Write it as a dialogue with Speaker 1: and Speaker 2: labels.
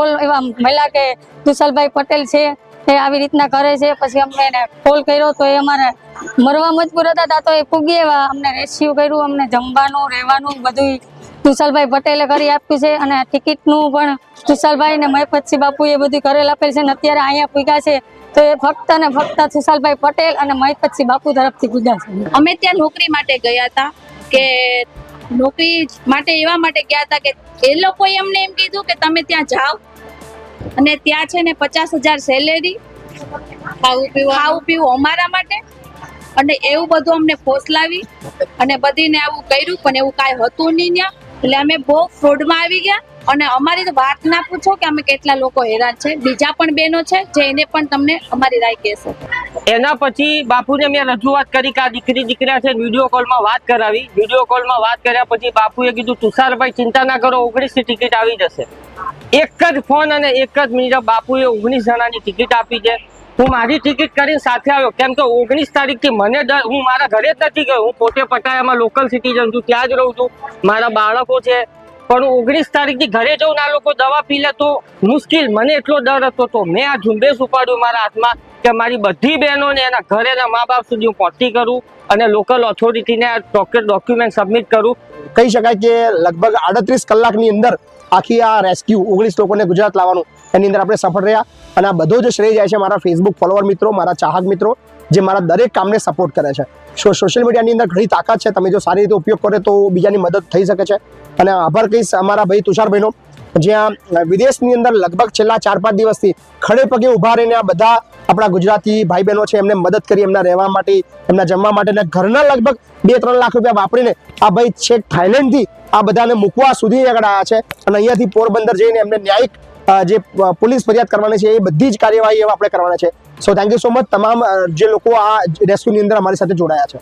Speaker 1: Call એવા મળ્યા કે કુશલભાઈ પટેલ છે એ આવી રીતના કરે છે, પછી અમને એને કોલ કર્યો તો એ અમારે મરવા મજબૂર હતા તો એ પૂગી એવા અમને રેસ્ક્યુ કર્યું, અમને જમવાનું રહેવાનું બધું કુશલભાઈ પટેલે કરી આપ્યું છે, અને ટિકિટનું પણ કુશલભાઈ ને મહિપતસિંહ બાપુએ બધું કરેલ આપેલ છે, અને અત્યારે અહીંયા પૂગ્યા છે તો એ ફક્ત ને ફક્ત કુશલભાઈ પટેલ અને મહિપતસિંહ બાપુ તરફથી પૂગ્યા છે।
Speaker 2: અમે ત્યાં નોકરી માટે ગયા હતા કે નોકરી માટે એવા માટે ગયા હતા કે એ લોકોએ અમને એમ કીધું કે તમે ત્યાં જાઓ અને ત્યાં છે ને 50,000 સેલેરી, ખાવું પીવું અમારા માટે, અને એવું બધું અમને ફોસલાવી અને બધીને આવું કર્યું, પણ એવું કાંઈ હતું નહીં ત્યાં। એટલે અમે બહુ ફ્રોડમાં આવી ગયા, અને અમારી તો વાત ના પૂછો કે અમે કેટલા લોકો હેરાન છે। બીજા પણ બહેનો છે જે એને પણ તમને અમારી રાય કહેશે।
Speaker 3: એના પછી બાપુને મેં રજૂઆત કરી કે આ દીકરા છે, વિડીયો કોલમાં વાત કરાવી। વિડીયો કોલમાં વાત કર્યા પછી બાપુએ કીધું તુષારભાઈ ચિંતા ના કરો, 19ની ટિકિટ આવી જશે। એક જ ફોન અને એક જ મિનિટ બાપુએ 19 જણાની ટિકિટ આપી છે। હું મારી ટિકિટ કરીને સાથે આવ્યો, કેમ કે 19 તારીખથી મને ડર, હું મારા ઘરે જ નથી ગયો, હું પોતે પટાયામાં લોકલ સિટીઝન છું, ત્યાં જ રહું છું, મારા બાળકો છે, પણ 19 તારીખથી ઘરે જઉં ને આ લોકો દવા પી લે તો મુશ્કેલ, મને એટલો ડર હતો। તો મેં આ ઝુંબેશ ઉપાડ્યું મારા હાથમાં કે મારી બધી બહેનોને એના ઘરે એના મા બાપ સુધી હું પહોંચી કરું અને લોકલ ઓથોરિટીને આ ડોક્યુમેન્ટ સબમિટ કરું।
Speaker 4: કહી શકાય કે લગભગ 38 કલાકની અંદર આખી આ રેસ્ક્યુ 19 લોકોને ગુજરાત લાવવાનું એની અંદર આપણે સફળ રહ્યા, અને આ બધો જ શ્રેય જાય છે મારા ફેસબુક ફોલોવર મિત્રો, મારા ચાહક મિત્રો, જે મારા દરેક કામને સપોર્ટ કરે છે। સોશિયલ મીડિયાની અંદર ઘણી તાકાત છે, તમે જો સારી રીતે ઉપયોગ કરો તો બીજાની મદદ થઈ શકે છે। અને આભાર કહીશ અમારા ભાઈ તુષારભાઈનો, જ્યાં વિદેશની અંદર લગભગ છેલ્લા 4-5 દિવસથી ખડે પગે ઊભા રહીને આ બધા આપણા ગુજરાતી ભાઈ બહેનો છે એમને મદદ કરી, એમના રહેવા માટે, એમના જમવા માટે, અને ઘરના લગભગ 2-3 લાખ રૂપિયા વાપરીને આ ભાઈ છેક થાઈલેન્ડથી આ બધાને મૂકવા સુધી આગળ આવ્યા છે, અને અહીંયાથી પોરબંદર જઈને એમને ન્યાયિક જે પોલીસ ફરિયાદ કરવાની છે એ બધી જ કાર્યવાહી આપણે કરવાના છે। So thank you so much તમામ જે લોકો આ રેસ્ક્યુની અંદર અમારી સાથે જોડાયા છે।